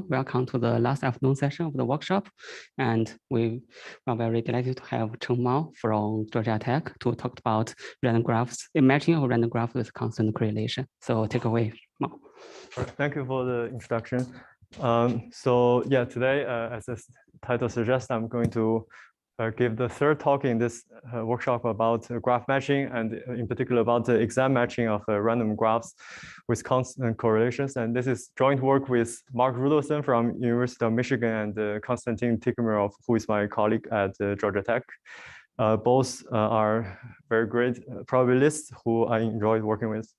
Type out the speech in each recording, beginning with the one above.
Welcome to the last afternoon session of the workshop. And we are very delighted to have Cheng from Georgia Tech to talk about random graphs, matching of random graphs with constant correlation. So take away, Mao. Thank you for the introduction. So yeah, today, as the title suggests, I'm going to give the third talk in this workshop about graph matching, and in particular about the exact matching of random graphs with constant correlations. And this is joint work with Mark Rudolphson from University of Michigan and Konstantin Tikhomirov, who is my colleague at Georgia Tech. Both are very great probabilists who I enjoyed working with.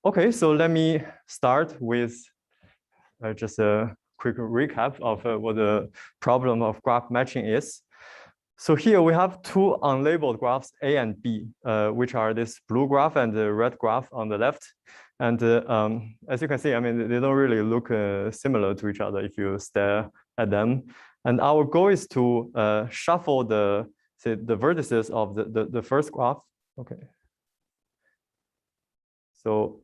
Okay, so let me start with just a quick recap of what the problem of graph matching is. So here we have two unlabeled graphs, A and B, which are this blue graph and the red graph on the left. And as you can see, I mean, they don't really look similar to each other if you stare at them. And our goal is to shuffle the vertices of the first graph. Okay. So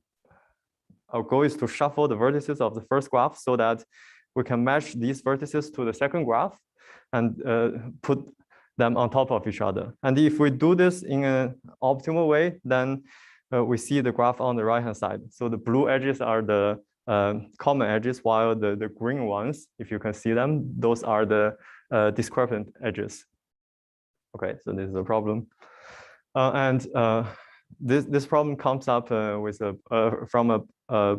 our goal is to shuffle the vertices of the first graph so that we can match these vertices to the second graph and put them on top of each other. And if we do this in an optimal way, then we see the graph on the right-hand side. So the blue edges are the common edges, while the green ones, if you can see them, those are the discrepant edges. Okay, so this is a problem. This problem comes up with from a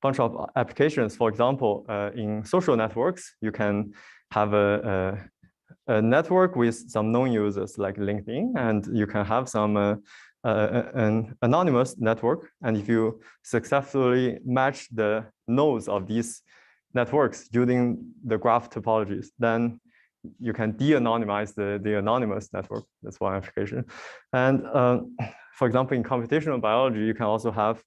bunch of applications. For example, in social networks, you can have a network with some known users like LinkedIn, and you can have some an anonymous network. And if you successfully match the nodes of these networks using the graph topologies, then you can de-anonymize the anonymous network. That's one application. And for example, in computational biology, you can also have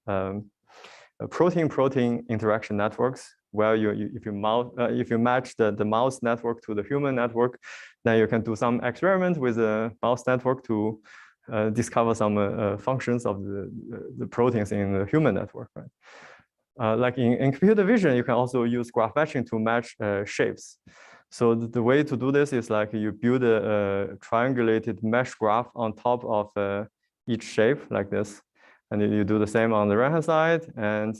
protein-protein interaction networks where if you match the mouse network to the human network, then you can do some experiment with the mouse network to discover some functions of the proteins in the human network. Right? Like in computer vision, you can also use graph matching to match shapes. So the way to do this is like you build a triangulated mesh graph on top of each shape like this. And you do the same on the right-hand side. And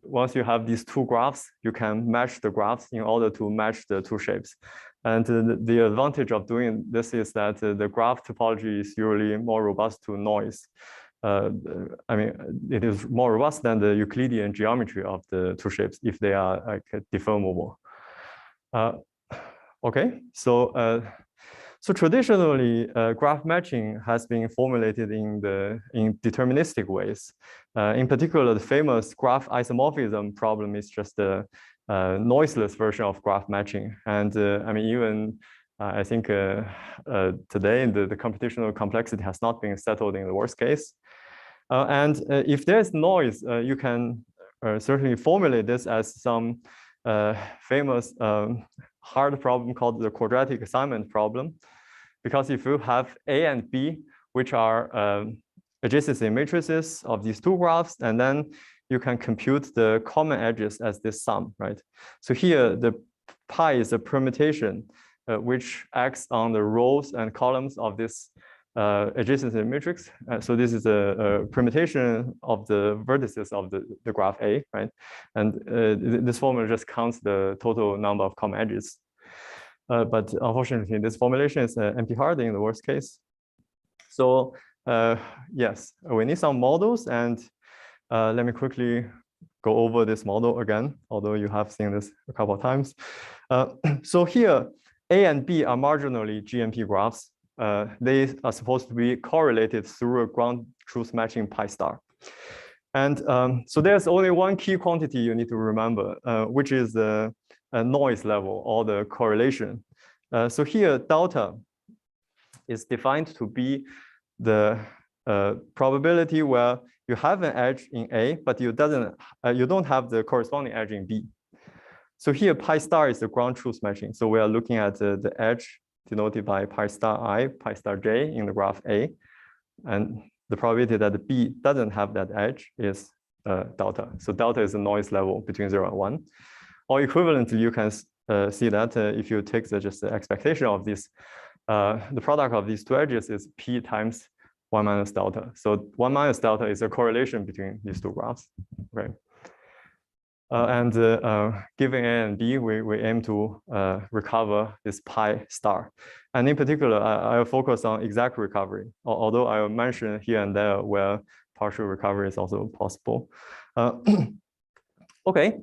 once you have these two graphs, you can match the graphs in order to match the two shapes. And the advantage of doing this is that the graph topology is usually more robust to noise. I mean, it is more robust than the Euclidean geometry of the two shapes if they are like deformable. Okay, so traditionally, graph matching has been formulated in deterministic ways. In particular, the famous graph isomorphism problem is just a noiseless version of graph matching. And I mean, even I think today the computational complexity has not been settled in the worst case. And if there's noise, you can certainly formulate this as some famous hard problem called the quadratic assignment problem. Because if you have A and B, which are adjacency matrices of these two graphs, and then you can compute the common edges as this sum, right? So here, the pi is a permutation which acts on the rows and columns of this adjacency matrix. So this is a permutation of the vertices of the graph A, right? And this formula just counts the total number of common edges. But unfortunately, this formulation is NP-hard in the worst case. So yes, we need some models. And let me quickly go over this model again, although you have seen this a couple of times. So here, A and B are marginally GMP graphs. They are supposed to be correlated through a ground truth matching pi star. And so there's only one key quantity you need to remember, which is the noise level or the correlation. So here, delta is defined to be the probability where you have an edge in A, but you don't have the corresponding edge in B. So here, pi star is the ground truth matching. So we are looking at the edge denoted by pi star I, pi star j in the graph A. And the probability that the B doesn't have that edge is delta. So delta is the noise level between 0 and 1. Or equivalently, you can see that if you take just the expectation of this, the product of these two edges is p times 1 minus delta. So 1 minus delta is a correlation between these two graphs, right? Given A and B, we aim to recover this pi star. And in particular, I'll focus on exact recovery, although I will mention here and there where partial recovery is also possible. Okay,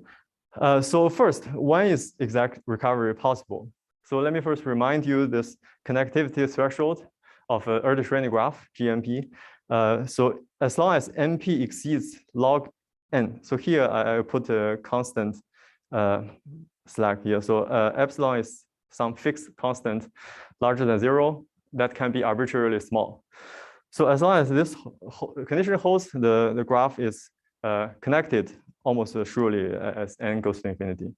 so first, when is exact recovery possible? So let me first remind you this connectivity threshold of an Erdős-Rényi graph, GMP. So as long as NP exceeds log n, so here I put a constant slack here. So epsilon is some fixed constant larger than 0 that can be arbitrarily small. So as long as this condition holds, the graph is connected almost surely as n goes to infinity.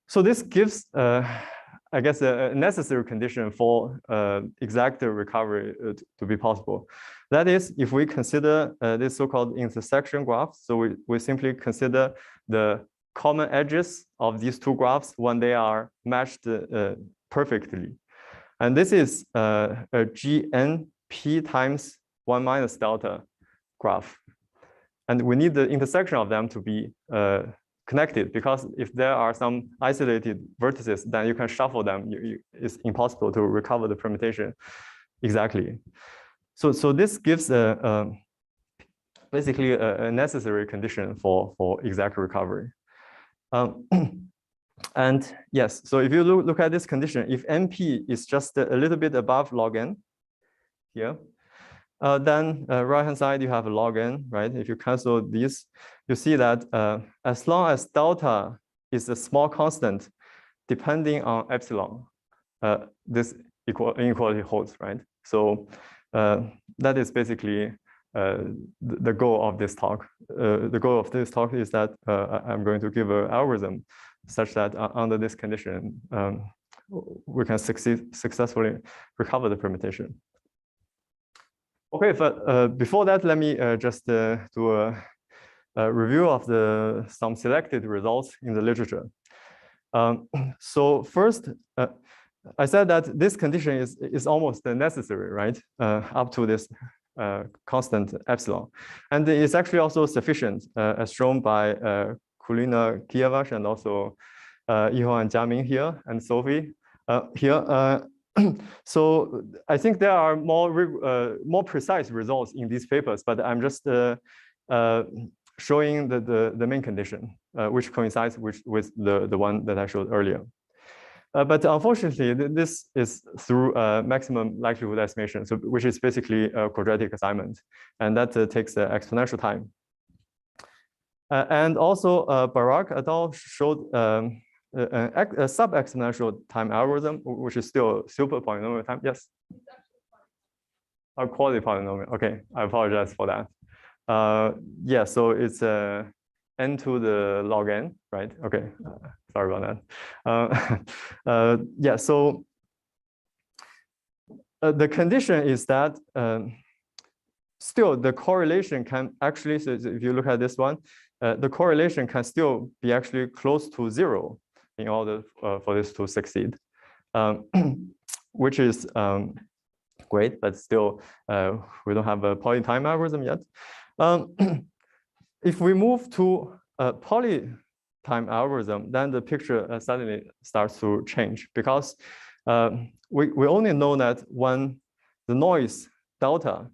So this gives, I guess, a necessary condition for exact recovery to be possible. That is, if we consider this so-called intersection graph, so we simply consider the common edges of these two graphs when they are matched perfectly. And this is a GNP times 1 minus delta graph. And we need the intersection of them to be connected, because if there are some isolated vertices, then you can shuffle them. It's impossible to recover the permutation exactly. So this gives basically a necessary condition for exact recovery. And yes, so if you look at this condition, if NP is just a little bit above log n here, then right-hand side, you have a log n, right? If you cancel these, you see that as long as delta is a small constant, depending on epsilon, this inequality holds, right? So that is basically the goal of this talk. The goal of this talk is that I'm going to give an algorithm such that under this condition, we can successfully recover the permutation. Okay, but before that, let me just do a review of some selected results in the literature. So first, I said that this condition is almost necessary, right? Up to this constant epsilon. And it's actually also sufficient, as shown by Kulina Kiavash and also Yiho and Jiaming here, and Sophie here. So I think there are more precise results in these papers, but I'm just showing the main condition, which coincides with the one that I showed earlier. But unfortunately, this is through maximum likelihood estimation, so which is basically a quadratic assignment, and that takes exponential time. And also, Barak et al. Showed a sub-exponential time algorithm, which is still super polynomial time. Yes? A quality polynomial. Okay, I apologize for that. Yeah, so it's n to the log n, right? Okay, sorry about that. Yeah, so the condition is that still the correlation can actually, so if you look at this one, the correlation can still be actually close to 0 in order for this to succeed, which is great, but still we don't have a poly time algorithm yet. If we move to a poly time algorithm, then the picture suddenly starts to change, because we only know that when the noise delta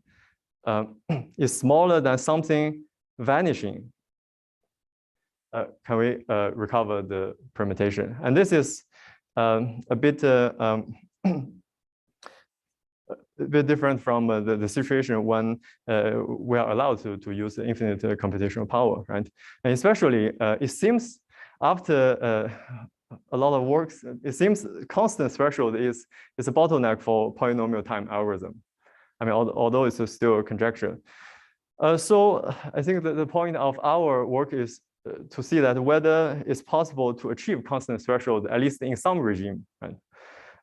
is smaller than something vanishing, can we recover the permutation? And this is a bit different from the situation when we are allowed to use infinite computational power, right? And especially, it seems after a lot of works, it seems constant threshold is a bottleneck for polynomial time algorithm. I mean, although it's still a conjecture. So I think that the point of our work is to see that whether it's possible to achieve constant threshold, at least in some regime, right?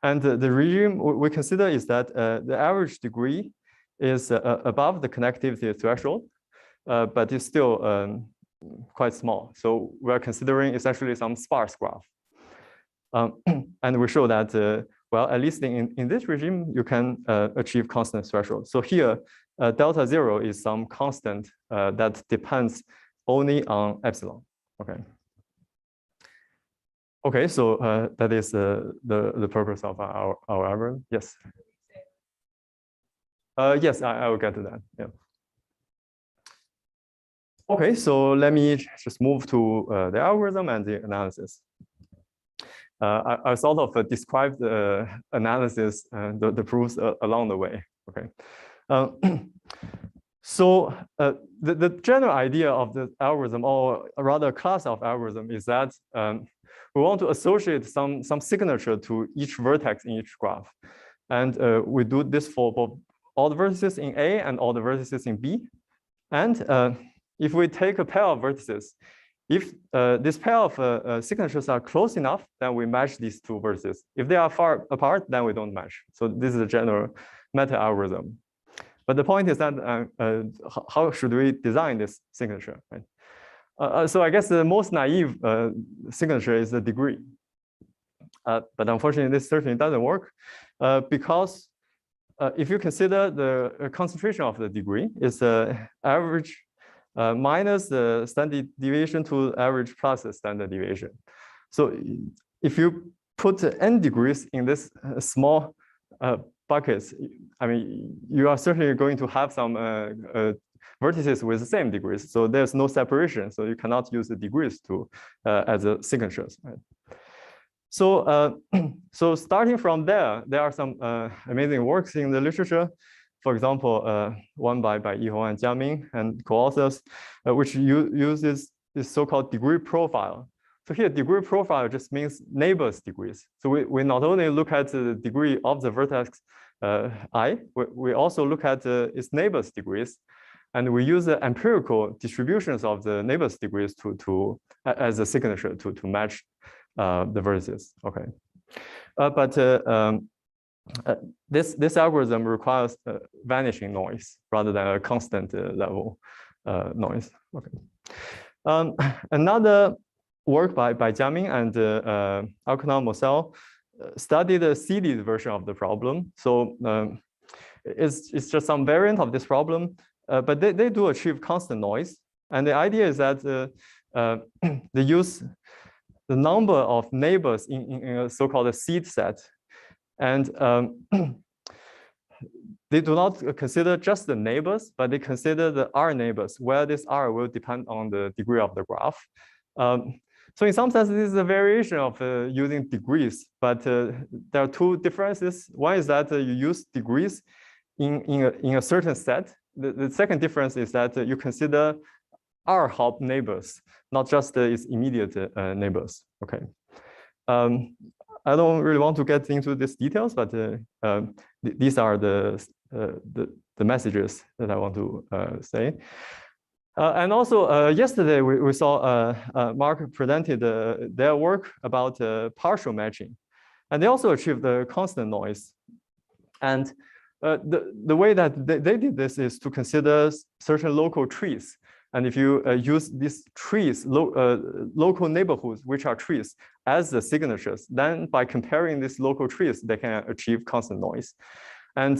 And the regime we consider is that the average degree is above the connectivity threshold. but it's still quite small. So we're considering essentially some sparse graph. And we show that, well, at least in this regime, you can achieve constant threshold. So here, delta 0 is some constant that depends only on epsilon. Okay. Okay, so that is the purpose of our algorithm. Yes. Yes, I will get to that. Yeah. Okay, so let me just move to the algorithm and the analysis. I sort of described the analysis and the proofs along the way. Okay. So the general idea of the algorithm, or rather class of algorithm, is that we want to associate some signature to each vertex in each graph. And we do this for both all the vertices in A and all the vertices in B. And if we take a pair of vertices, if this pair of signatures are close enough, then we match these two vertices. If they are far apart, then we don't match. So this is a general meta algorithm. But the point is that how should we design this signature? Right? So I guess the most naive signature is the degree. But unfortunately, this certainly doesn't work because if you consider the concentration of the degree, it's average minus the standard deviation to average plus the standard deviation. So if you put n degrees in this small buckets, I mean, you are certainly going to have some vertices with the same degrees. So there's no separation. So you cannot use the degrees to as a signatures. Right? So so starting from there are some amazing works in the literature. For example, one by Yihong and Jiaming and co-authors, which uses this so-called degree profile. So here, degree profile just means neighbors degrees. So we not only look at the degree of the vertex I, we also look at its neighbors degrees, and we use the empirical distributions of the neighbors degrees to as a signature to match the vertices. Okay, but this algorithm requires vanishing noise rather than a constant level noise. Okay. Another work by Jiaming and Alknow Mosel studied a seeded version of the problem. So it's just some variant of this problem, but they do achieve constant noise. And the idea is that they use the number of neighbors in a so-called seed set. And they do not consider just the neighbors, but they consider the R neighbors, where this R will depend on the degree of the graph. So in some sense, this is a variation of using degrees, but there are two differences. One is that you use degrees in a certain set. The second difference is that you consider R hop neighbors, not just its immediate neighbors. Okay. I don't really want to get into these details, but these are the messages that I want to say. And also, yesterday we saw Mark presented their work about partial matching, and they also achieved the constant noise. And the way that they did this is to consider certain local trees. And if you use these trees, local neighborhoods, which are trees, as the signatures, then by comparing these local trees, they can achieve constant noise. And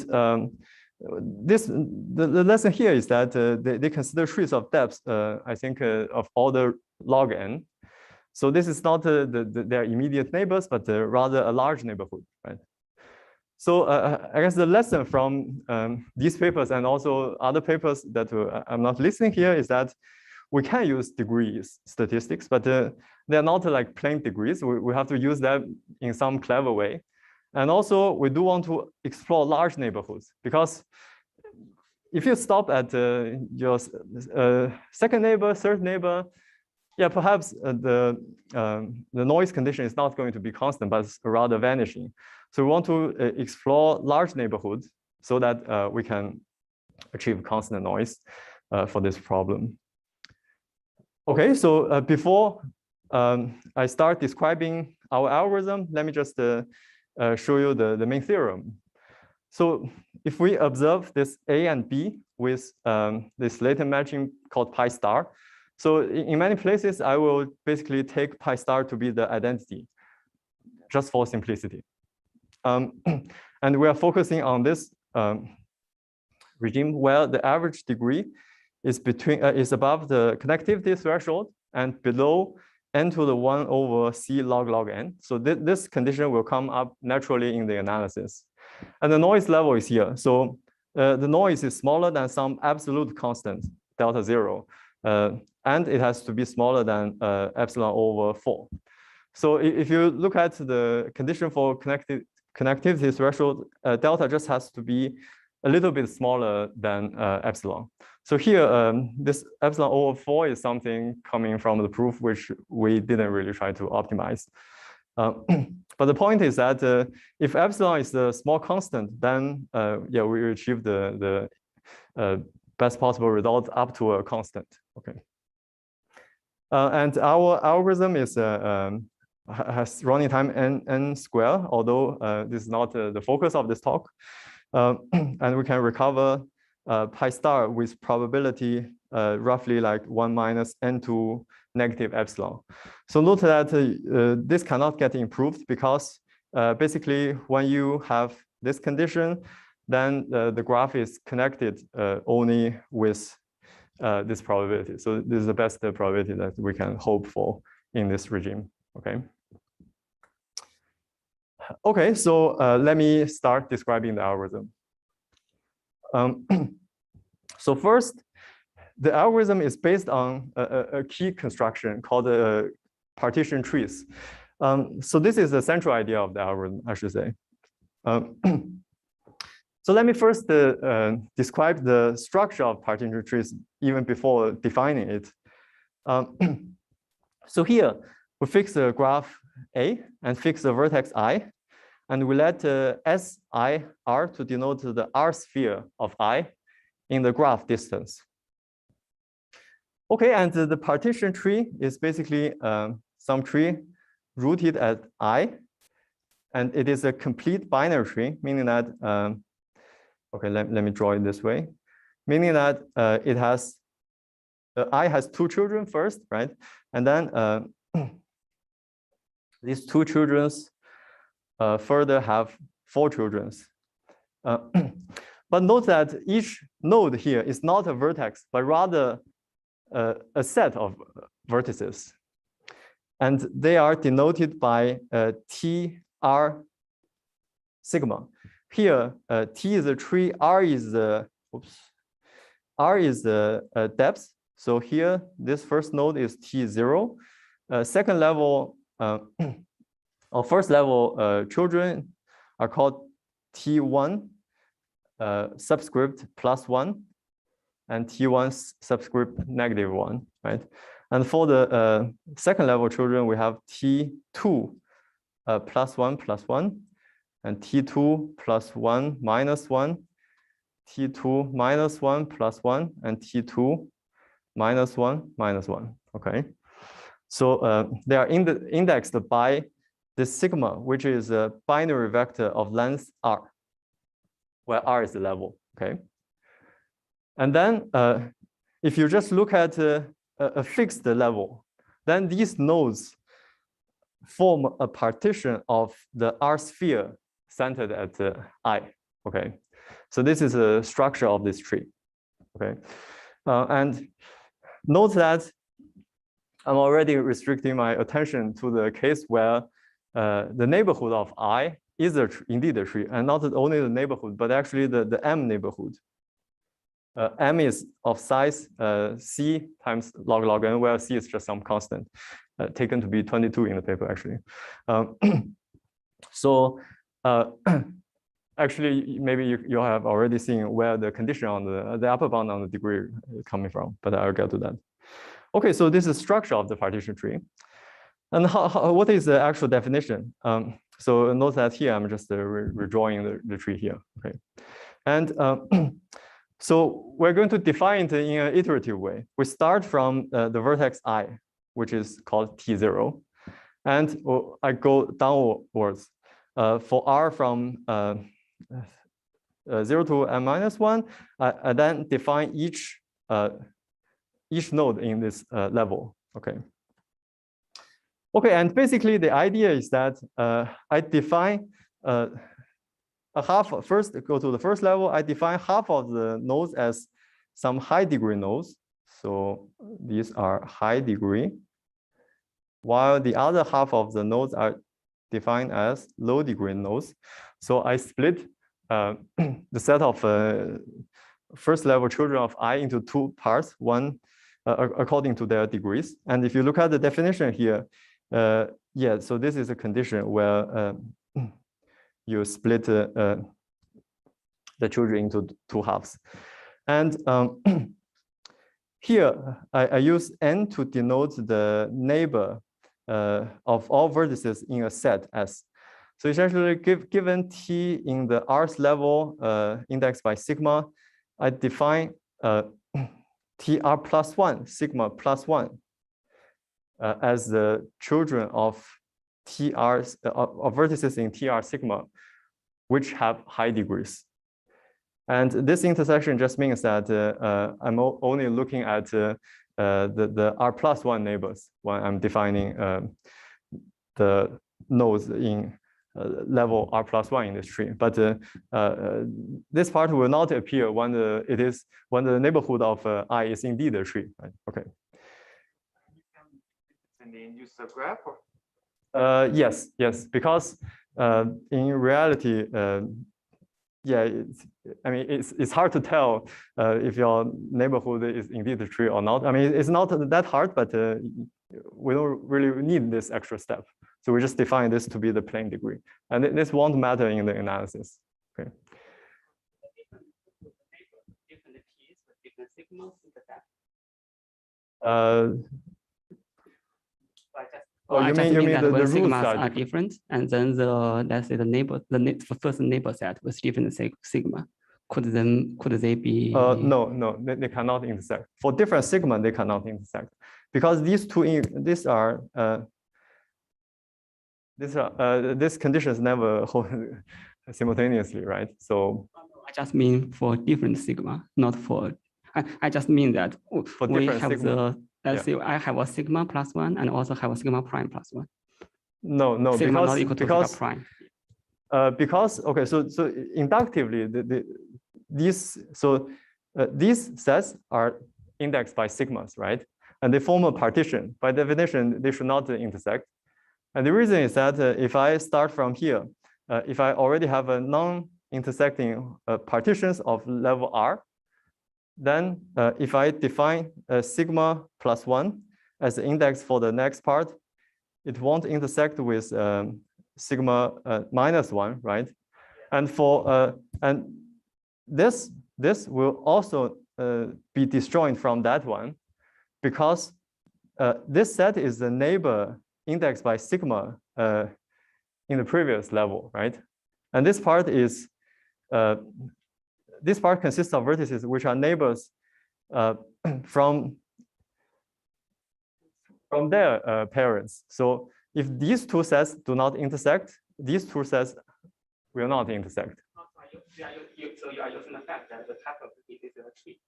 the lesson here is that they consider trees of depth, I think, of order log n. So this is not their immediate neighbors, but rather a large neighborhood, right? So I guess the lesson from these papers and also other papers that I'm not listing here is that we can use degrees statistics, but they're not like plain degrees. We have to use them in some clever way. And also we do want to explore large neighborhoods, because if you stop at your second neighbor, third neighbor, yeah, perhaps the noise condition is not going to be constant, but rather vanishing. So we want to explore large neighborhoods so that we can achieve constant noise for this problem. Okay, so before I start describing our algorithm, let me just show you the main theorem. So if we observe this A and B with this latent matching called pi star. So in many places, I will basically take pi star to be the identity, just for simplicity. And we are focusing on this regime where the average degree is above the connectivity threshold and below n to the 1 over c log n. So this condition will come up naturally in the analysis. And the noise level is here. So the noise is smaller than some absolute constant, delta 0. And it has to be smaller than epsilon over 4. So if you look at the condition for connectivity threshold, delta just has to be a little bit smaller than epsilon. So here, this epsilon over 4 is something coming from the proof, which we didn't really try to optimize. But the point is that if epsilon is a small constant, then yeah, we achieve the best possible result up to a constant. Okay. And our algorithm is has running time n square, although this is not the focus of this talk. And we can recover pi star with probability roughly like 1 minus n to negative epsilon. So note that this cannot get improved because basically when you have this condition, then the graph is connected only with this probability. So this is the best probability that we can hope for in this regime. Okay. Okay, so let me start describing the algorithm. So first, the algorithm is based on a key construction called partition trees. So this is the central idea of the algorithm, I should say. So let me first describe the structure of partition trees even before defining it. So here, we fix the graph A and fix the vertex I. And we let SI R to denote the R sphere of I in the graph distance. Okay, and the partition tree is basically some tree rooted at I. And it is a complete binary tree, meaning that, okay, let me draw it this way. Meaning that it has, I has 2 children first, right? And then these 2 children's further have 4 children. But note that each node here is not a vertex, but rather a set of vertices. And they are denoted by TR sigma. Here, T is the tree, R is the, depth. So here, this first node is T0. Second level, or first level children are called T1 subscript +1 and T1 subscript -1, right? And for the second level children, we have T2 +1 and T2 +1 -1, T2 -1 +1, and T2 -1 -1, okay? So they are indexed by this sigma, which is a binary vector of length R, where R is the level, okay? And then if you just look at a fixed level, then these nodes form a partition of the R sphere centered at I, okay? So this is a structure of this tree, okay? And note that I'm already restricting my attention to the case where the neighborhood of I is indeed a tree, and not only the neighborhood, but actually the M neighborhood. M is of size C times log n, where C is just some constant, taken to be 22 in the paper, actually. So actually, maybe you have already seen where the condition on the upper bound on the degree is coming from, but I'll get to that. Okay, so this is the structure of the partition tree. And what is the actual definition? So note that here, I'm just redrawing the tree here, okay? And so we're going to define it in an iterative way. We start from the vertex I, which is called T0. And I go downwards for R from 0 to n minus 1, I then define each node in this level. Okay. Okay, and basically the idea is that I define a half. First, go to the first level. I define half of the nodes as some high degree nodes. So these are high degree, while the other half of the nodes are defined as low degree nodes. So I split the set of first level children of I into two parts, one according to their degrees. And if you look at the definition here, yeah, so this is a condition where you split the children into two halves. And here I use n to denote the neighbor of all vertices in a set S. So essentially, given T in the R's level indexed by sigma, I define TR plus 1, sigma plus 1 as the children of TR's of vertices in TR sigma, which have high degrees. And this intersection just means that I'm only looking at the R plus 1 neighbors when I'm defining the nodes in level R plus 1 in this tree. But this part will not appear when the neighborhood of I is indeed a tree. Right? Okay. And then use the graph? Or? Yes, because in reality, yeah, I mean, it's hard to tell if your neighborhood is indeed a tree or not. I mean, it's not that hard, but we don't really need this extra step. So we just define this to be the plane degree. And this won't matter in the analysis. Okay. Different keys with different signals in the depth. Oh, you mean the root sigmas side are different, and then the let's say the first neighbor set with different sigma. Could they be? No, they cannot intersect. For different sigma, they cannot intersect because these conditions never hold simultaneously, right? So I just mean for different sigma, not for. I just mean that we have sigma. The. Let's say I have a sigma plus 1 and also have a sigma prime plus 1. No, sigma not equal to sigma prime. Because okay, so inductively these sets are indexed by sigmas, right? And they form a partition. By definition, they should not intersect. And the reason is that if I start from here, if I already have a non-intersecting partitions of level R, then if I define sigma plus 1 as the index for the next part, it won't intersect with sigma minus 1, right? And this will also be disjoint from that one because this set is the neighbor indexed by sigma in the previous level, right? And this part is this part consists of vertices which are neighbors from their parents. So if these two sets do not intersect, these two sets will not intersect. So you are using the fact that the type of it is a tree.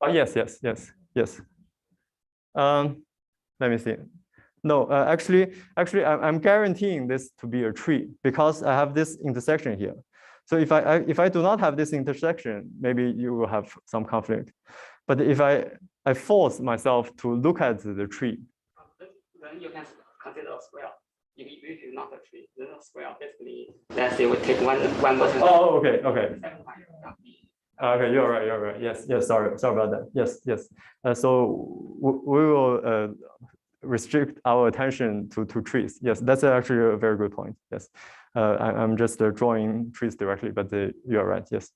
Oh, yes. Let me see. No, actually, I'm guaranteeing this to be a tree because I have this intersection here. So if I do not have this intersection, maybe you will have some conflict. But if I force myself to look at the tree, then you can consider a square. If it is not a tree, then a square basically, let's say we take one version. Oh, okay. Okay, you're right. Yes. Sorry about that. Yes. So we will restrict our attention to trees. Yes, that's actually a very good point. Yes. I'm just drawing trees directly, but you're right. Yes.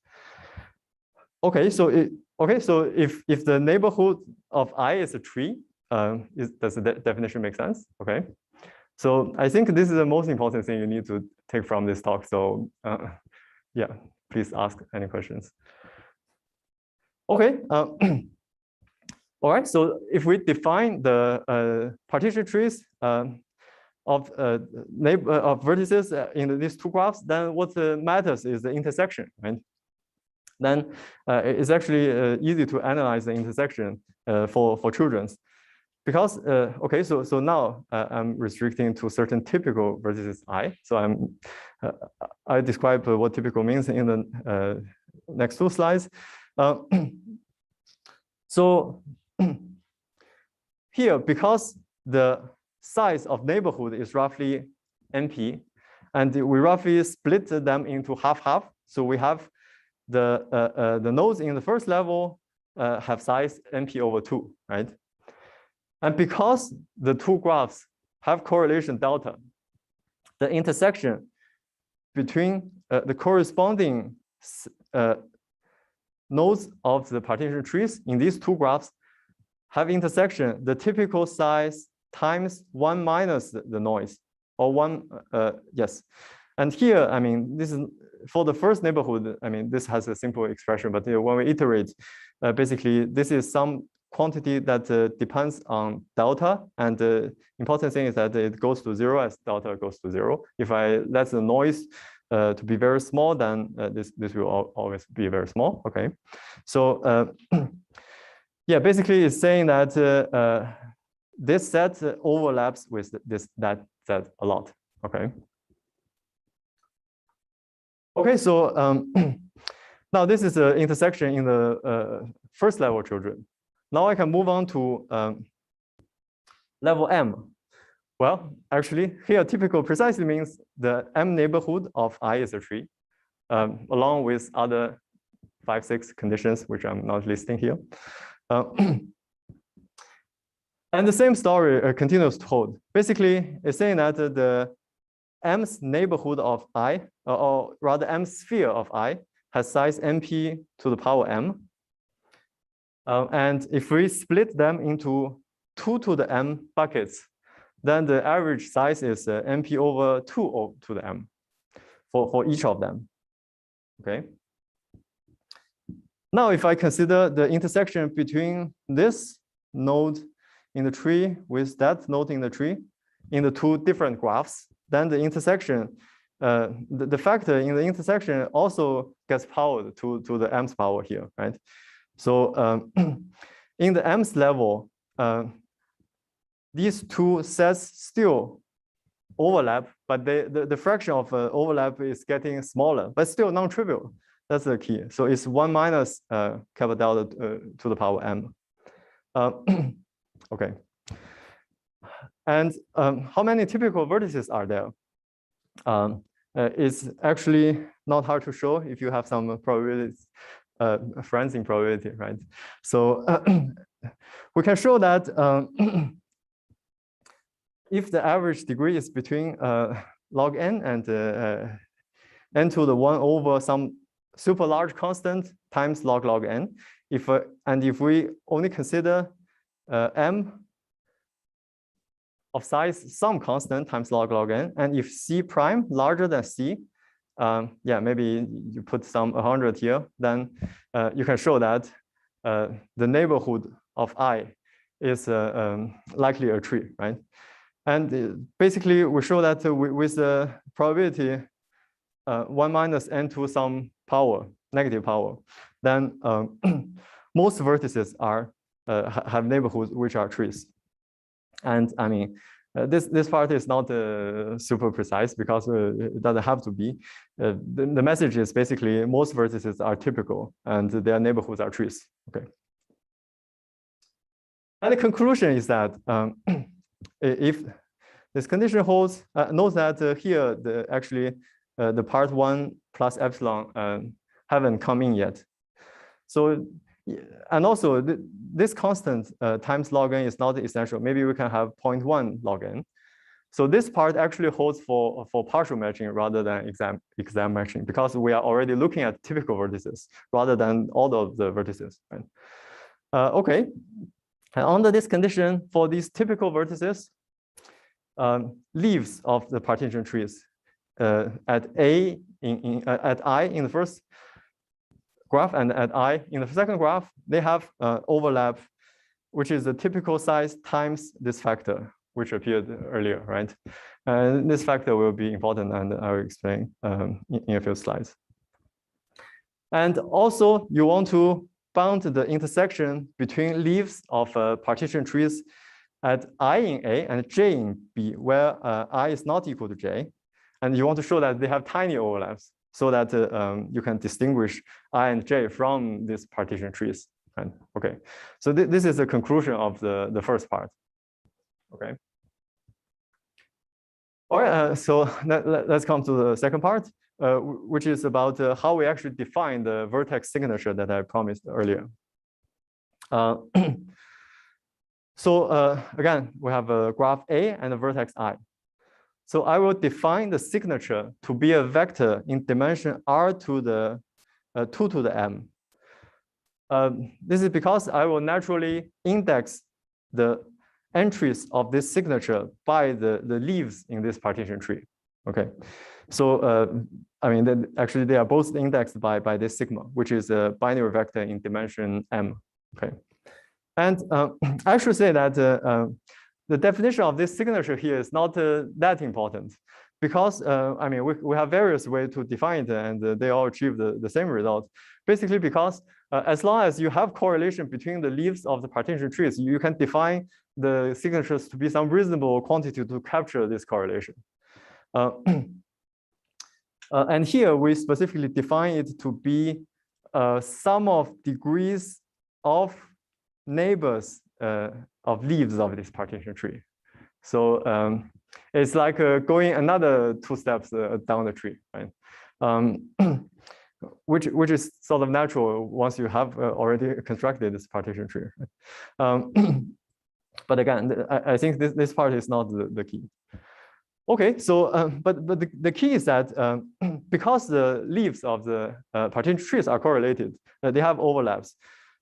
Okay, so if the neighborhood of I is a tree, does the definition make sense? Okay. So I think this is the most important thing you need to take from this talk. So yeah, please ask any questions. Okay. All right. So if we define the partition trees of vertices in these two graphs, then what matters is the intersection, right? then it's actually easy to analyze the intersection for children's. Because, okay, so now I'm restricting to certain typical vertices I. So I describe what typical means in the next 2 slides. So here, because the size of neighborhood is roughly NP, and we roughly split them into half-half. So we have the nodes in the first level have size NP over 2, right? And because the 2 graphs have correlation delta, the intersection between the corresponding nodes of the partition trees in these 2 graphs have intersection, the typical size times 1 minus the noise, or 1, yes. And here, I mean, this is for the first neighborhood, I mean, this has a simple expression, but when we iterate, basically, this is some quantity that depends on delta. And the important thing is that it goes to 0 as delta goes to 0. If I let the noise to be very small, then this will always be very small. Okay, so yeah, basically it's saying that this set overlaps with that set a lot. Okay. Okay, so now this is the intersection in the first level children. Now I can move on to level M. Well, actually, here typical precisely means the M neighborhood of I is a tree, along with other 5, 6 conditions, which I'm not listing here. And the same story continues to hold. Basically, it's saying that the M's neighborhood of I, or rather M's sphere of I, has size NP to the power M. And if we split them into 2 to the M buckets, then the average size is NP over 2 to the M for each of them. Okay. Now, if I consider the intersection between this node in the tree with that node in the tree in the 2 different graphs, then the intersection, the factor in the intersection also gets powered to the M's power here, right? So in the M's level, these 2 sets still overlap, but the fraction of overlap is getting smaller, but still non-trivial. That's the key. So it's 1 minus kappa delta to the power M. Okay. And how many typical vertices are there? It's actually not hard to show if you have some probabilities, friends in probability, right? So we can show that if the average degree is between log n and n to the 1 over some super large constant times log n, if we only consider m of size some constant times log n, and if c prime larger than c, yeah, maybe you put some 100 here, then you can show that the neighborhood of I is likely a tree, right? And basically, we show that with the probability 1 minus n to some power, negative power, then most vertices are have neighborhoods which are trees. And I mean, this part is not super precise because it doesn't have to be. The message is basically most vertices are typical and their neighborhoods are trees. Okay. And the conclusion is that if this condition holds, note that here the part 1 plus epsilon haven't come in yet. So, and also this constant times log n is not essential. Maybe we can have 0.1 log n. So this part actually holds for partial matching rather than exam matching, because we are already looking at typical vertices rather than all of the vertices. Right? Okay. And under this condition, for these typical vertices, leaves of the partition trees at I in the first graph and at I in the second graph, they have overlap, which is the typical size times this factor, which appeared earlier, right? And this factor will be important, and I will explain in a few slides. And also, you want to bound the intersection between leaves of partition trees at I in A and J in B, where I is not equal to J. And you want to show that they have tiny overlaps so that you can distinguish I and J from these partition trees. And, okay, so this is the conclusion of the first part. Okay. All right, so let's come to the second part, which is about how we actually define the vertex signature that I promised earlier. So again, we have a graph A and a vertex I. So I will define the signature to be a vector in dimension R to the 2 to the M. This is because I will naturally index the entries of this signature by the leaves in this partition tree. Okay, so I mean, actually they are both indexed by this sigma, which is a binary vector in dimension M. Okay, and I should say that the definition of this signature here is not that important, because I mean, we have various ways to define it, and they all achieve the same result. Basically, because as long as you have correlation between the leaves of the partition trees, you can define the signatures to be some reasonable quantity to capture this correlation. And here we specifically define it to be sum of degrees of neighbors of leaves of this partition tree. So it's like going another 2 steps down the tree, right? Which is sort of natural once you have already constructed this partition tree. But again, I think this part is not the key. Okay, so but the key is that because the leaves of the partition trees are correlated, they have overlaps.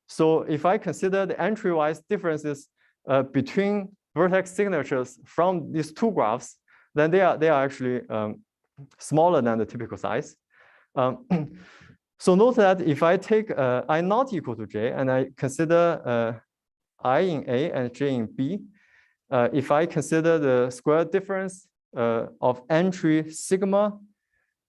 So if I consider the entry-wise differences between vertex signatures from these 2 graphs, then they are actually smaller than the typical size. So note that if I take I not equal to J and I consider I in A and J in B, if I consider the square difference of entry sigma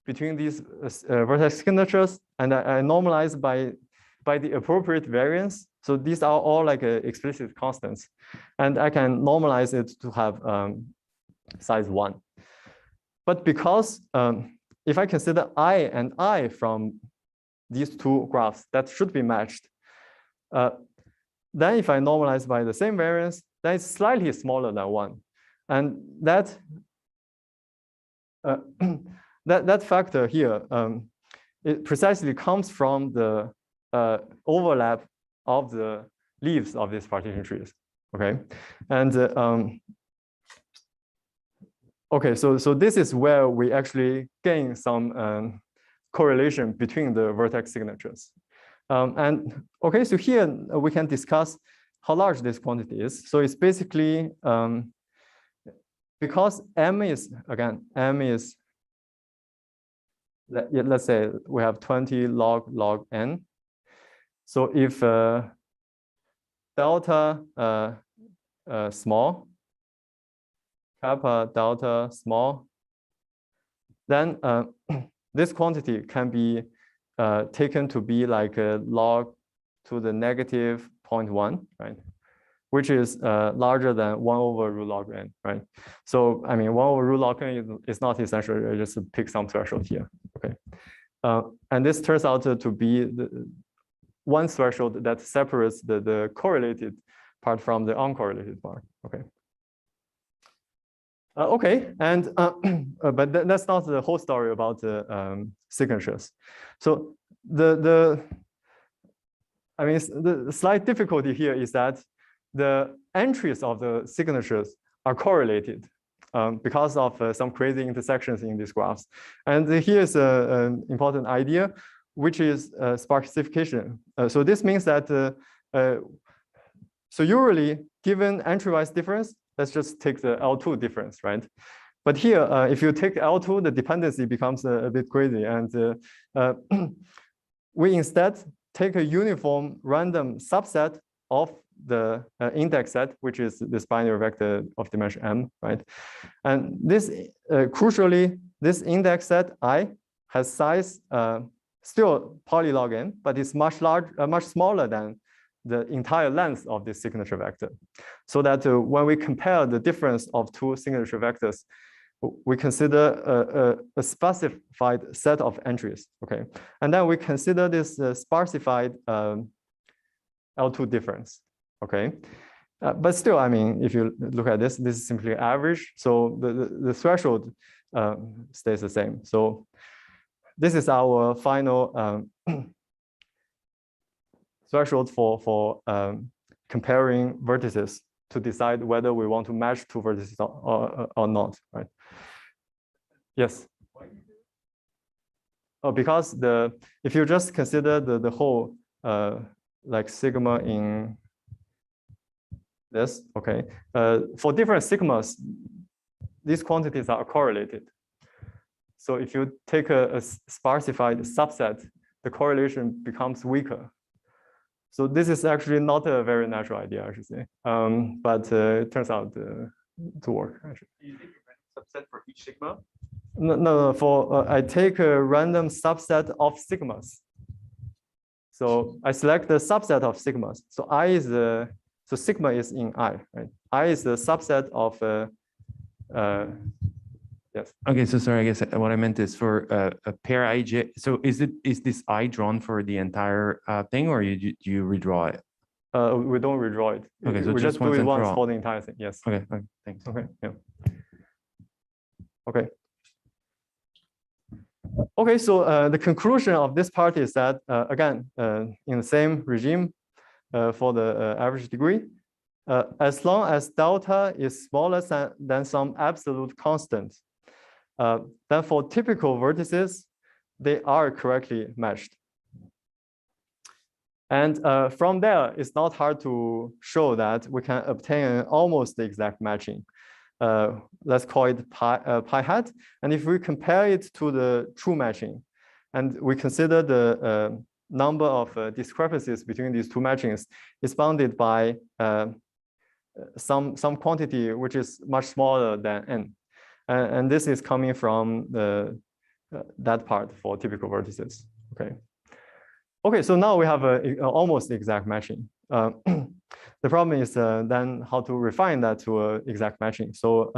between these vertex signatures, and I normalize by the appropriate variance. So these are all like explicit constants, and I can normalize it to have size 1. But because if I consider I and I from these 2 graphs that should be matched, then if I normalize by the same variance, then it's slightly smaller than 1. And that that factor here, it precisely comes from the overlap of the leaves of these partition trees. Okay, and okay, so this is where we actually gain some correlation between the vertex signatures. And okay, so here we can discuss how large this quantity is. So it's basically because M is, again, M is, let's say we have 20 log n. So if delta small, kappa delta small, then this quantity can be taken to be like a log to the negative 0.1, right? Which is larger than 1 over root log n, right? So I mean, 1 over root log n is not essential. I just pick some threshold here, okay? And this turns out to be the one threshold that separates the correlated part from the uncorrelated part, okay? Okay, and but that's not the whole story about the signatures. So the slight difficulty here is that the entries of the signatures are correlated because of some crazy intersections in these graphs. And here's an important idea, which is sparsification. So this means that so usually given entry-wise difference, let's just take the L2 difference, right? But here, if you take L2, the dependency becomes a bit crazy. And we instead take a uniform random subset of the index set, which is this binary vector of dimension m, right? And this, crucially, this index set I has size still polylog n, but it's much smaller than the entire length of this signature vector. So that when we compare the difference of two signature vectors, we consider a specified set of entries, okay? And then we consider this sparsified L2 difference, okay? But still, I mean, if you look at this, this is simply average. So the threshold stays the same. So this is our final threshold for comparing vertices to decide whether we want to match two vertices or not, right? Yes. Oh, because if you just consider the whole like sigma in this, okay, for different sigmas, these quantities are correlated. So if you take a sparsified subset, the correlation becomes weaker. So this is actually not a very natural idea, I should say, but it turns out to work. Actually. Do you take a random subset for each sigma? No. For I take a random subset of sigmas. So I select the subset of sigmas. So I is so sigma is in I, right? I is the subset of yes. Okay, so sorry, I guess what I meant is for a pair ij. So is this I drawn for the entire thing, or you redraw it? We don't redraw it. Okay, so we just do it once for the entire thing. Yes. Okay, thanks. Okay. Yeah. Okay. Okay, so the conclusion of this part is that, again, in the same regime for the average degree, as long as delta is smaller than some absolute constant, then for typical vertices, they are correctly matched. And from there, it's not hard to show that we can obtain an almost exact matching. Let's call it pi hat. And if we compare it to the true matching, and we consider the number of discrepancies between these two matchings is bounded by some quantity which is much smaller than n. And this is coming from that part for typical vertices. Okay. Okay, so now we have an almost exact matching. The problem is then how to refine that to an exact matching. So,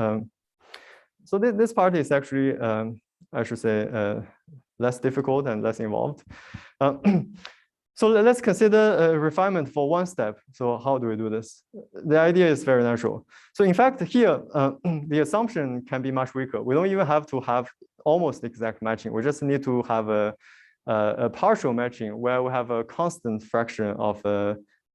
so this part is actually, I should say, less difficult and less involved. So let's consider a refinement for one step. So how do we do this? The idea is very natural. So in fact, here, the assumption can be much weaker. We don't even have to have almost exact matching. We just need to have a partial matching where we have a constant fraction of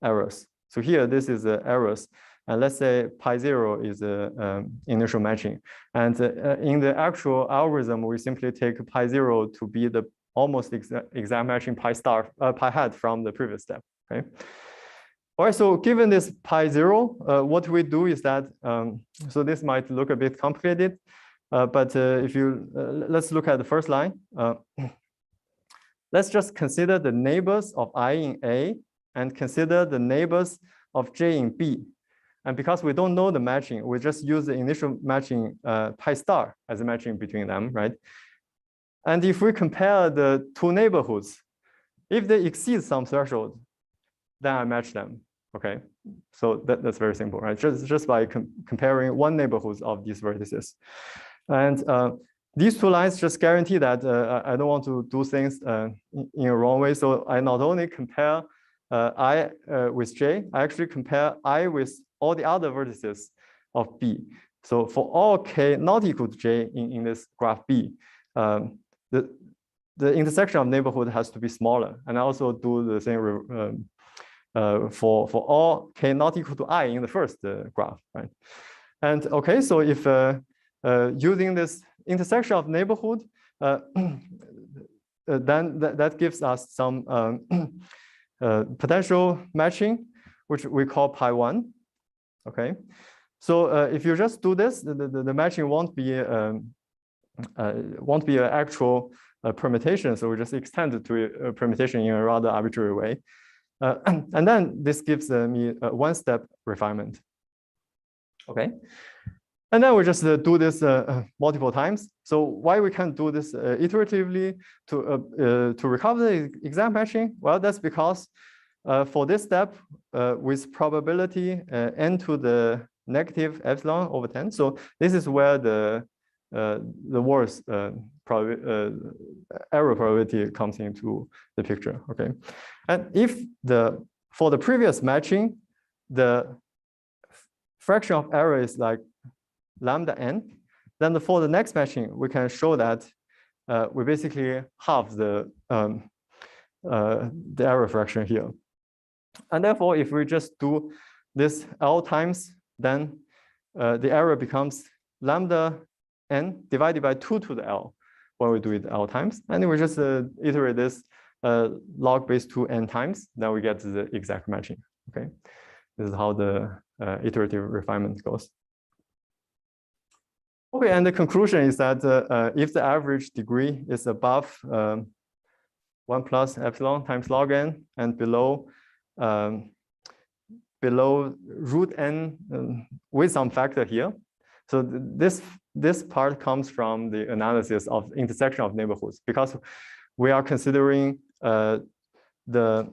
errors. So here, this is errors. And let's say pi 0 is the initial matching. And in the actual algorithm, we simply take pi 0 to be the almost exact matching pi hat from the previous step. Okay. All right, so given this pi 0, what we do is that, so this might look a bit complicated, but if you, let's look at the first line. Let's just consider the neighbors of I in A and consider the neighbors of J in B. And because we don't know the matching, we just use the initial matching pi star as a matching between them, right? And if we compare the two neighborhoods, if they exceed some threshold, then I match them, okay? So that's very simple, right? Just by comparing one neighborhood of these vertices. And these two lines just guarantee that I don't want to do things in a wrong way. So I not only compare I with J, I actually compare I with all the other vertices of B. So for all K not equal to J in this graph B, the intersection of neighborhood has to be smaller. And I also do the same for all K not equal to I in the first graph, right? And okay, so if using this intersection of neighborhood, then that gives us some potential matching, which we call pi 1. Okay, so if you just do this, the matching won't be an actual permutation. So we just extend it to a permutation in a rather arbitrary way, and then this gives me a one-step refinement. Okay. And then we just do this multiple times. So why we can't do this iteratively to recover the exact matching? Well, that's because for this step with probability n to the negative epsilon over 10. So this is where the worst error probability comes into the picture. Okay, and if for the previous matching, the fraction of error is like lambda n, then for the next matching, we can show that we basically halve the error fraction here. And therefore, if we just do this L times, then the error becomes lambda n divided by 2 to the L when we do it L times. And we just iterate this log base 2 n times, then we get the exact matching. Okay, this is how the iterative refinement goes. Okay, and the conclusion is that if the average degree is above 1 plus epsilon times log n and below root n with some factor here. So this part comes from the analysis of intersection of neighborhoods, because we are considering the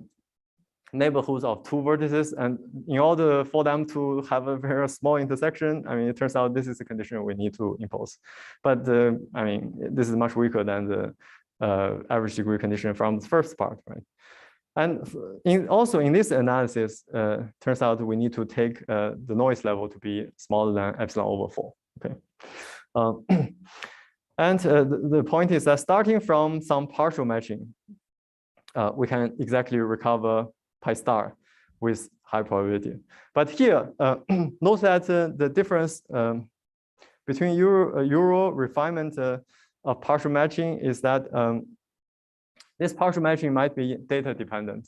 neighborhoods of two vertices, and in order for them to have a very small intersection, I mean, it turns out this is a condition we need to impose. But I mean, this is much weaker than the average degree condition from the first part, right? And also in this analysis, turns out we need to take the noise level to be smaller than epsilon over 4. Okay. And the point is that starting from some partial matching, we can exactly recover pi star with high probability. But here, note that the difference between Euro refinement of partial matching is that this partial matching might be data dependent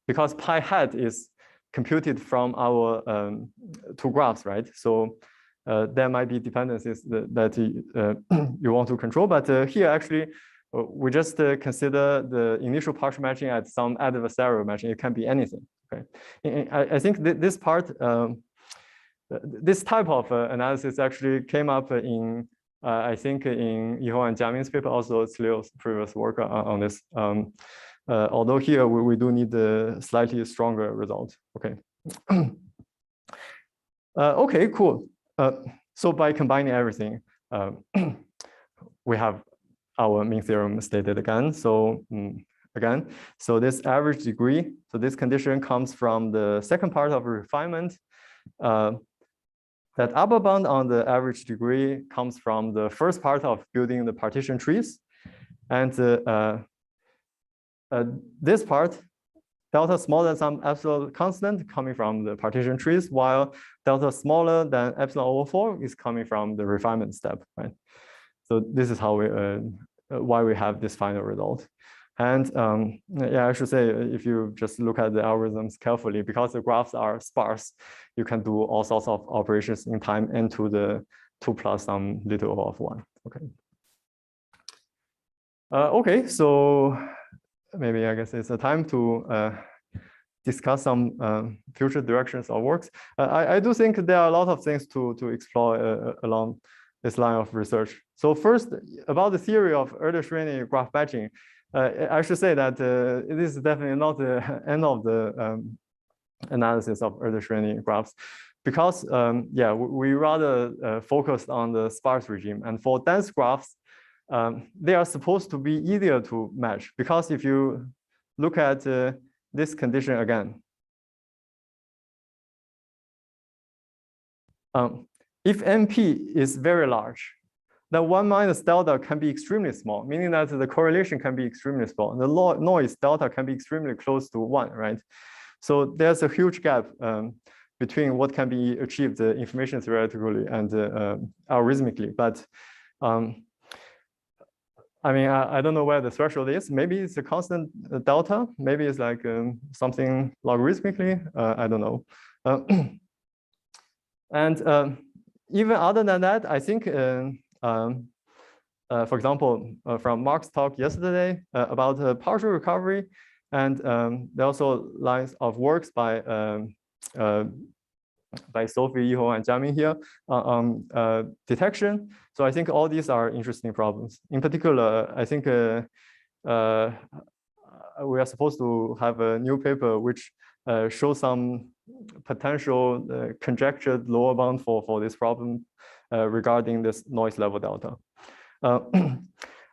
because pi hat is computed from our two graphs, right? So there might be dependencies that you want to control, but here actually we just consider the initial partial matching at some adversarial matching. It can be anything. Okay, I think this part, this type of analysis actually came up in I think in Yihong and Jiamin's paper, also Leo's previous work on this. Although here we do need a slightly stronger result. Okay. Okay, cool. So by combining everything, we have our mean theorem stated again. So so this average degree, so this condition comes from the second part of refinement. That upper bound on the average degree comes from the first part of building the partition trees. And this part, delta smaller than some absolute constant coming from the partition trees, while delta smaller than epsilon over 4 is coming from the refinement step, right? So this is how we, why we have this final result. And yeah, I should say, if you just look at the algorithms carefully, because the graphs are sparse, you can do all sorts of operations in time n to the 2 plus some little of 1. Okay. Okay, so maybe I guess it's a time to discuss some future directions of works. I do think there are a lot of things to explore along this line of research. So first, about the theory of Erdős-Rényi graph matching. I should say that this is definitely not the end of the analysis of Erdős-Rényi graphs, because yeah, we rather focused on the sparse regime. And for dense graphs, they are supposed to be easier to match, because if you look at this condition again, if NP is very large, then 1 minus delta can be extremely small, meaning that the correlation can be extremely small. The noise delta can be extremely close to 1, right? So there's a huge gap between what can be achieved information theoretically and algorithmically. But I mean, I don't know where the threshold is. Maybe it's a constant delta. Maybe it's like something logarithmically. I don't know. And even other than that, I think, for example, from Mark's talk yesterday about partial recovery, and there are also lines of works by by Sophie, Yiho, and Jiaming here detection. So I think all these are interesting problems. In particular, I think we are supposed to have a new paper which shows some potential conjectured lower bound for this problem regarding this noise level delta.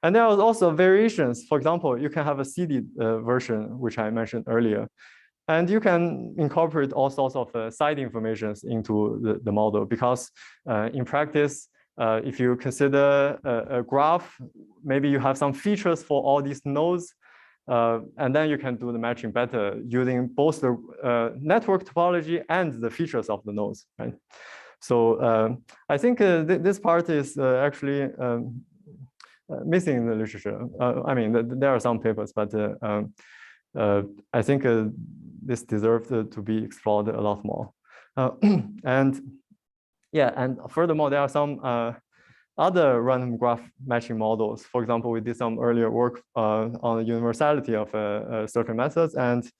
And there are also variations. For example, you can have a seeded version, which I mentioned earlier. And you can incorporate all sorts of side informations into the model because in practice, if you consider a graph, maybe you have some features for all these nodes, and then you can do the matching better using both the network topology and the features of the nodes, right? So I think this part is actually missing in the literature. I mean, there are some papers, but I think this deserves to be explored a lot more. And yeah, and furthermore, there are some other random graph matching models. For example, we did some earlier work on the universality of certain methods, and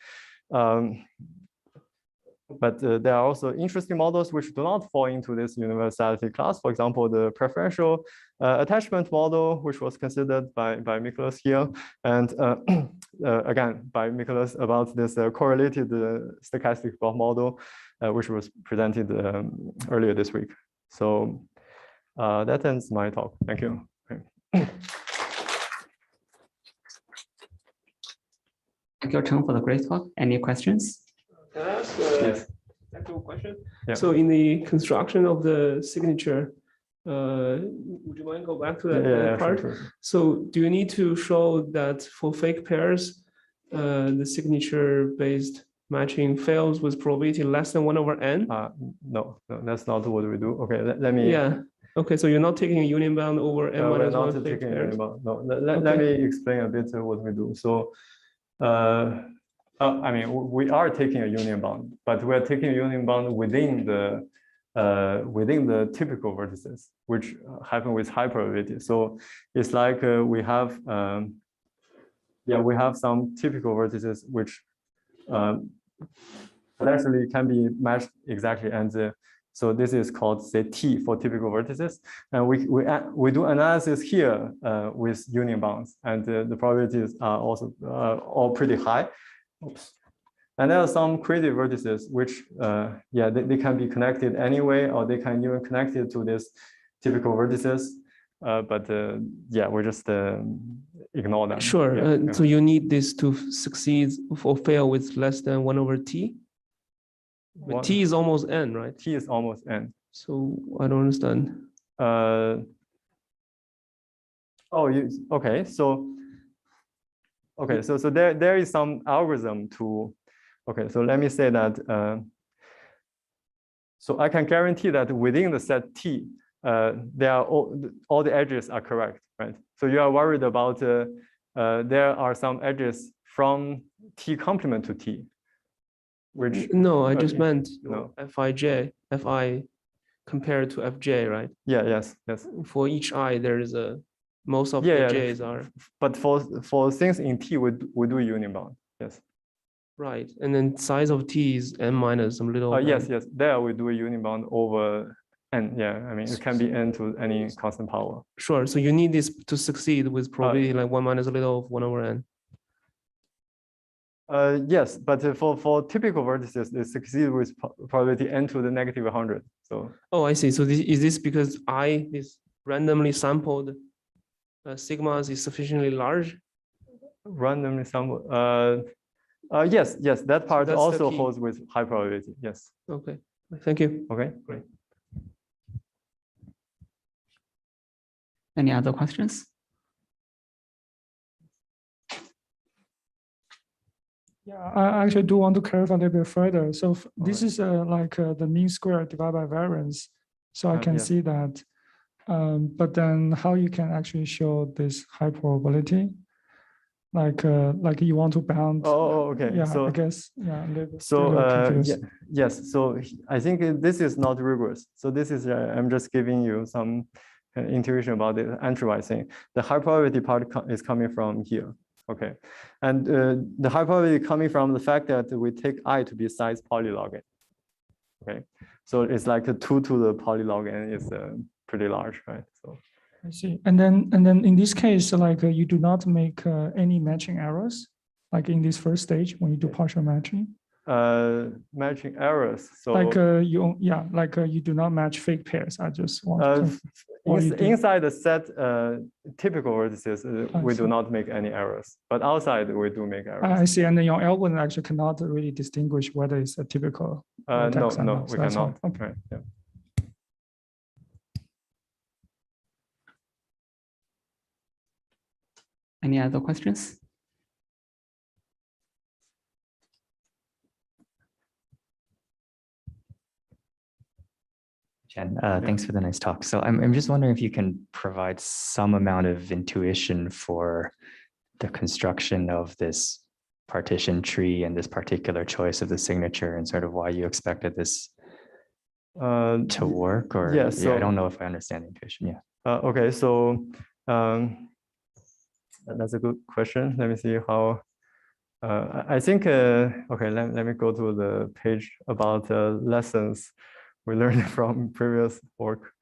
but there are also interesting models which do not fall into this universality class. For example, the preferential attachment model, which was considered by Nicholas here, and again by Nicholas about this correlated stochastic graph model, which was presented earlier this week. So that ends my talk. Thank you. Thank you, Cheng, for the great talk. Any questions? Can I ask Yes. a technical question? Yeah. So in the construction of the signature, would you mind go back to that part? Sure. So do you need to show that for fake pairs, the signature-based matching fails with probability less than 1/n? No, that's not what we do. Okay, let me. Yeah. Okay, so you're not taking a union bound over n we're minus not 1 fake taking pairs? No, let me explain a bit what we do. So, I mean, we are taking a union bound, but we're taking a union bound within the typical vertices, which happen with high probability. So it's like we have some typical vertices which potentially can be matched exactly, and so this is called, say, T for typical vertices, and we do analysis here with union bounds, and the probabilities are also all pretty high. Oops. And there are some creative vertices which, they can be connected anyway, or they can even connect it to this typical vertices. But we just ignore them. Sure. So you need this to succeed or fail with less than 1/t? But T is almost n, right? T is almost n. So I don't understand. Okay. So there is some algorithm to. Okay, so let me say that. So I can guarantee that within the set T, there are all the edges are correct, right? So you are worried about there are some edges from T complement to T, which no, I just meant no. Fi compared to Fj, right? Yeah, yes. For each I, there is most of the J's are. But for things in T, we do union bound, yes. Right, and then size of T is n minus some little. Yes. There we do a union bound over n. Yeah, I mean it can be n to any constant power. Sure. So you need this to succeed with probability like 1 minus a little of 1/n. Yes, but for typical vertices, they succeed with probability n to the negative 100. So. Oh, I see. So is this because this randomly sampled sigmas is sufficiently large? Randomly sampled. Yes. That part also holds with high probability. Yes. Okay. Thank you. Okay. Great. Any other questions? Yeah, I actually do want to clarify a little bit further. So this is like the mean square divided by variance. So I can see that. But then how you can actually show this high probability? Like you want to bound. Oh, okay. Yeah, so, I guess. Yeah. Yes. So I think this is not rigorous. So this is I'm just giving you some intuition about the entry-wise thing. The high probability part is coming from here. Okay, and the high probability coming from the fact that we take I to be size polylog. Okay, so it's like a 2 to the polylog n is pretty large, right? So I see. And then in this case, like you do not make any matching errors, like in this first stage when you do partial matching. Matching errors. So like you do not match fake pairs. I just want to inside the set typical vertices, we do see. not make any errors, but outside we do make errors. I see. And then your algorithm actually cannot really distinguish whether it's a typical. No, we cannot. Okay. Right, yeah. Any other questions? Chen, thanks for the nice talk. So I'm just wondering if you can provide some amount of intuition for the construction of this partition tree and this particular choice of the signature and sort of why you expected this to work, or yeah, so, I don't know if I understand the intuition. Yeah. Okay, so that's a good question. Let me see how. I think okay. Let me go to the page about lessons we learned from previous work.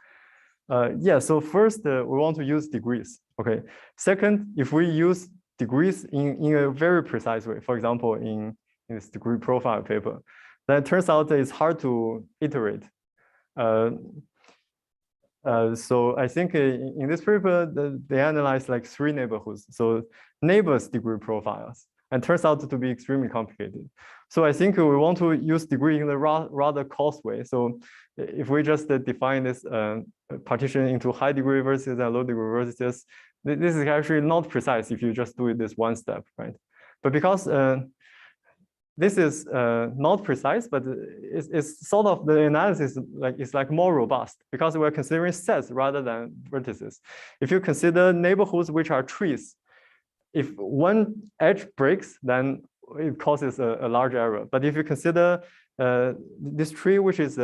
Yeah. So first, we want to use degrees. Okay. Second, if we use degrees in a very precise way, for example, in this degree profile paper, then it turns out it's hard to iterate. So I think in this paper, they analyzed like 3 neighborhoods. So neighbors degree profiles, and turns out to be extremely complicated. So I think we want to use degree in a rather coarse way. So if we just define this partition into high degree vertices and low degree vertices, this is actually not precise if you just do it this one step, right? But because this is not precise, but it's sort of the analysis it's like more robust because we're considering sets rather than vertices. If you consider neighborhoods which are trees, if one edge breaks, then it causes a large error. But if you consider this tree, which is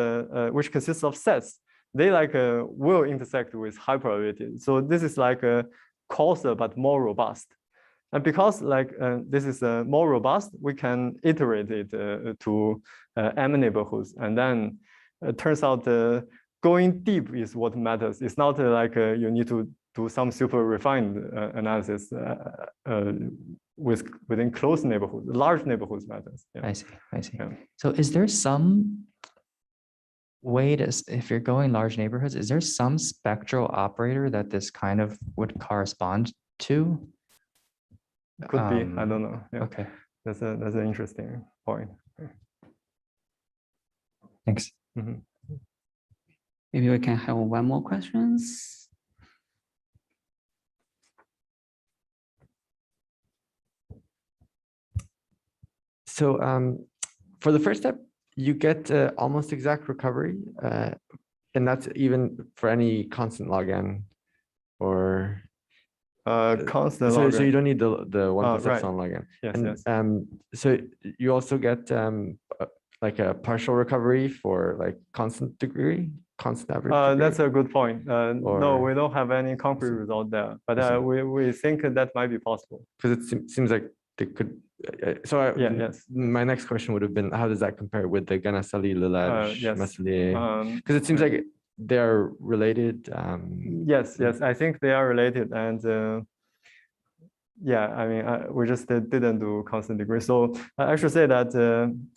which consists of sets, they will intersect with high probability. So this is like a coarser but more robust. And because this is more robust, we can iterate it to m neighborhoods. And then it turns out going deep is what matters. It's not you need to do some super refined analysis within close neighborhoods. Large neighborhoods matters. Yeah. I see. Yeah. So is there some way to, if you're going large neighborhoods, is there some spectral operator that this kind of would correspond to? Could be. I don't know. Yeah. Okay. That's an interesting point. Thanks. Mm-hmm. Maybe we can have one more questions. So for the first step, you get almost exact recovery, and that's even for any constant log n, or constant so log n. So you don't need the 1 plus right. epsilon log n. Yes, and, yes. So you also get like a partial recovery for like constant degree, constant average degree? That's a good point. No, we don't have any concrete result there, but we think that might be possible. Because it seems like they could. Yes. My next question would have been, how does that compare with the Ganasali, Lalage, yes. Meslier? Because it seems like they're related. Yes, I think they are related, and yeah, I mean, we just didn't do constant degree. So I should say that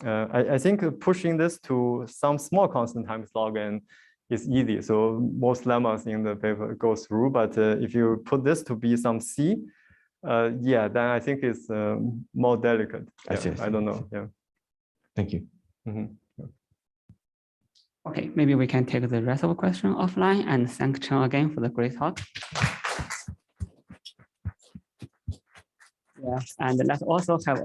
I think pushing this to some small constant times log n is easy. So most lemmas in the paper go through, but if you put this to be some C, yeah, then I think it's more delicate. Yeah, I see. I don't know. Yeah. Thank you. Mm-hmm. Okay, maybe we can take the rest of the question offline, and thank Cheng again for the great talk. Yeah, and let's also have